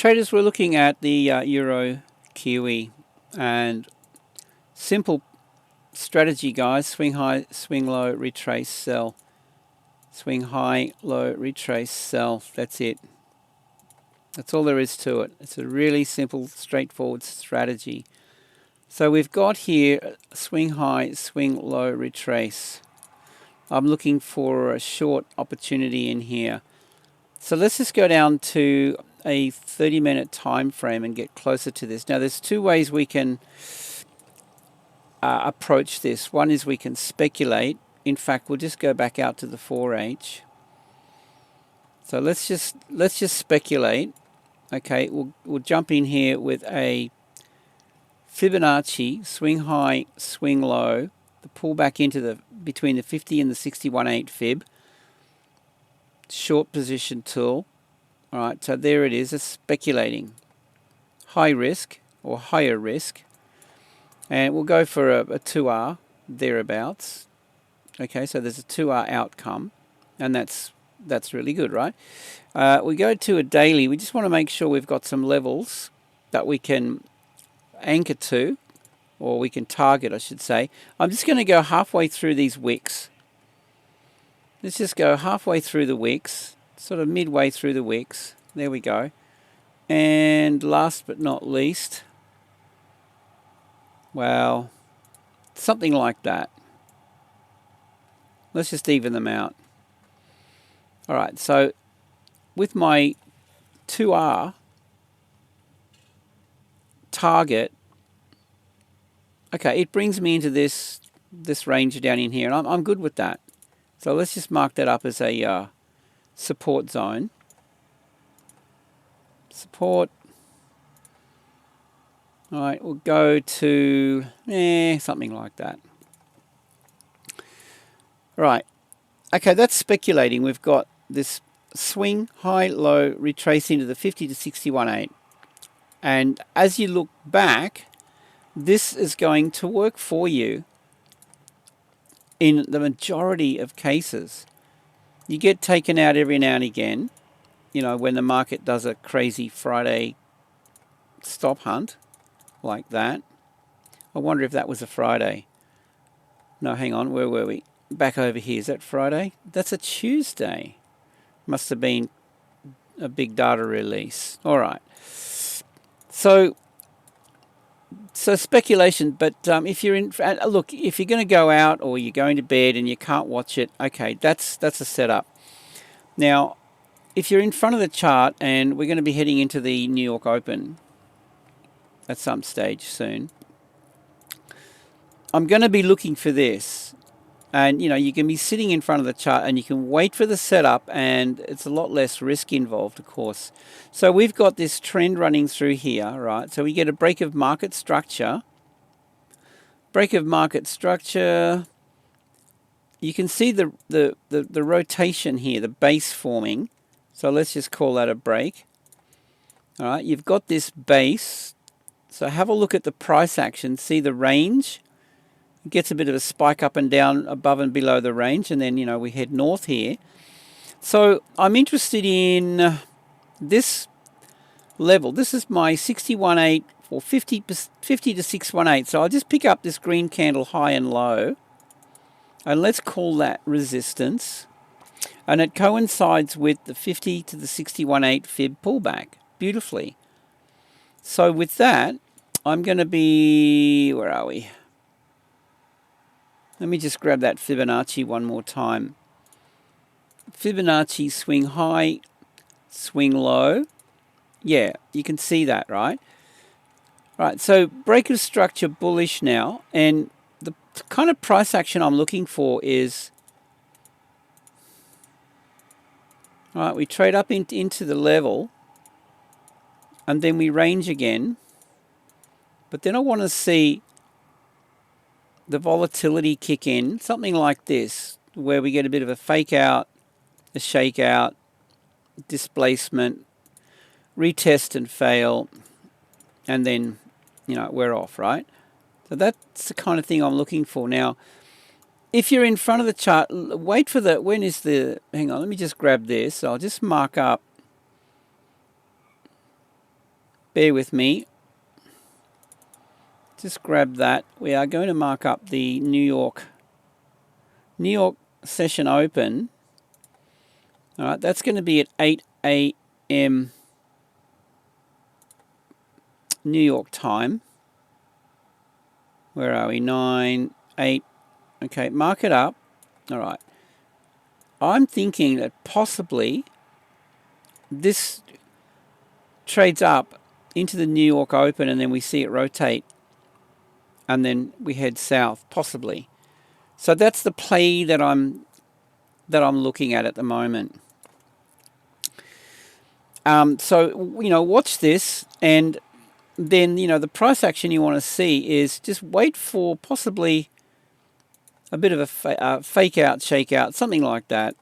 Traders, we're looking at the Euro Kiwi, and simple strategy, guys. Swing high, swing low, retrace, sell. Swing high, low, retrace, sell. That's it. That's all there is to it. It's a really simple, straightforward strategy. So we've got here swing high, swing low, retrace. I'm looking for a short opportunity in here. So let's just go down to a 30-minute time frame and get closer to this. Now there's two ways we can approach this. One is we can speculate. In fact, we'll just go back out to the 4H. So let's just speculate. Okay, we'll jump in here with a Fibonacci swing high, swing low, the pullback into the between the 50 and the 61.8 fib. Short position tool. All right, so there it is. It's speculating. High risk or higher risk. And we'll go for a 2R thereabouts. Okay, so there's a 2R outcome, and that's really good, right? We go to a daily. We just want to make sure we've got some levels that we can anchor to, or we can target, I should say. I'm just going to go halfway through these wicks. Let's just go halfway through the wicks, sort of midway through the wicks. There we go. And last but not least, well, something like that. Let's just even them out. All right, so with my 2R target, okay, it brings me into this range down in here, and I'm good with that. So let's just mark that up as a support zone. Support. All right, we'll go to something like that. Right. Okay, that's speculating. We've got this swing high, low, retrace into the 50 to 61.8. And as you look back, this is going to work for you in the majority of cases. You get taken out every now and again, you know, when the market does a crazy Friday stop hunt like that. I wonder if that was a Friday. No, hang on, where were we? Back over here. Is that Friday? That's a Tuesday. Must have been a big data release. All right. So speculation, but if you're in, look, if you're going to go out or you're going to bed and you can't watch it, okay, that's a setup. Now, if you're in front of the chart, and we're going to be heading into the New York Open at some stage soon, I'm going to be looking for this. And, you know, you can be sitting in front of the chart and you can wait for the setup, and it's a lot less risk involved, of course. So we've got this trend running through here, right? So we get a break of market structure. Break of market structure. You can see the rotation here, the base forming. So let's just call that a break. All right, you've got this base. So have a look at the price action. See the range? It gets a bit of a spike up and down above and below the range, and then, you know, we head north here. So I'm interested in this level. This is my 61.8 or 50 to 618. So I'll just pick up this green candle high and low, and let's call that resistance. And it coincides with the 50 to the 61.8 fib pullback beautifully. So with that, I'm going to be, where are we? Let me just grab that Fibonacci one more time. Fibonacci swing high, swing low. Yeah, you can see that, right? Right, so break of structure bullish now, and the kind of price action I'm looking for is, all right, we trade up into the level, and then we range again. But then I want to see the volatility kick in, something like this, where we get a bit of a fake out, a shake out, displacement, retest and fail, and then, you know, we're off, right? So that's the kind of thing I'm looking for. Now, if you're in front of the chart, wait for the, when is the, hang on, let me just grab this. I'll just mark up bear with me. Just grab that. We are going to mark up the New York session open. All right, that's going to be at 8 a.m. New York time. Where are we? 9, 8. Okay, mark it up. All right. I'm thinking that possibly this trades up into the New York Open and then we see it rotate and then we head south, possibly. So that's the play that I'm looking at the moment. So, watch this, and then, the price action you want to see is just wait for possibly a bit of a fake out, shake out, something like that,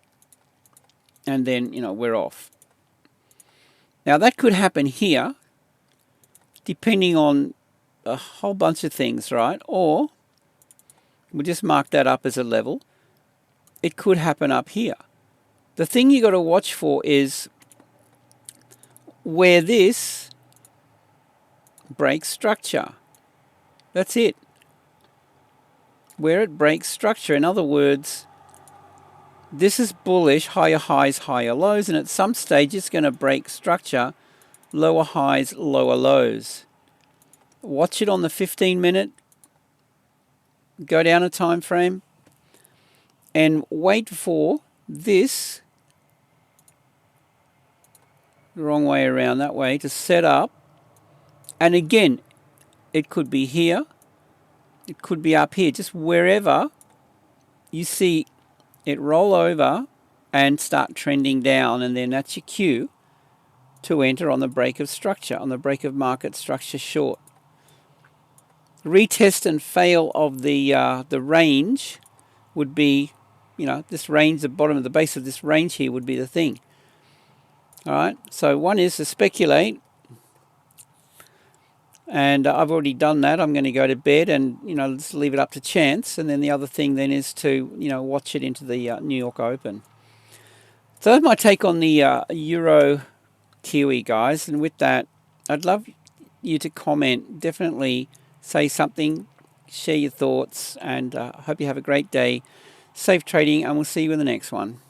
and then, we're off. Now, that could happen here, depending on a whole bunch of things, right? Or we'll just mark that up as a level. It could happen up here. The thing you got to watch for is where this breaks structure. That's it. Where it breaks structure. In other words, this is bullish, higher highs, higher lows, and at some stage it's going to break structure, lower highs, lower lows. Watch it on the 15-minute. Go down a time frame and wait for this, the wrong way around, that way, to set up. And again, it could be here, it could be up here, just wherever you see it roll over and start trending down, and then that's your cue to enter on the break of structure, on the break of market structure short. Retest and fail of the range would be, this range, the bottom of the base of this range here would be the thing. All right, so one is to speculate, and I've already done that. I'm going to go to bed and, just leave it up to chance. And then the other thing then is to, watch it into the New York Open. So that's my take on the Euro Kiwi, guys. And with that, I'd love you to comment. Definitely say something, share your thoughts, and I hope you have a great day. Safe trading, and we'll see you in the next one.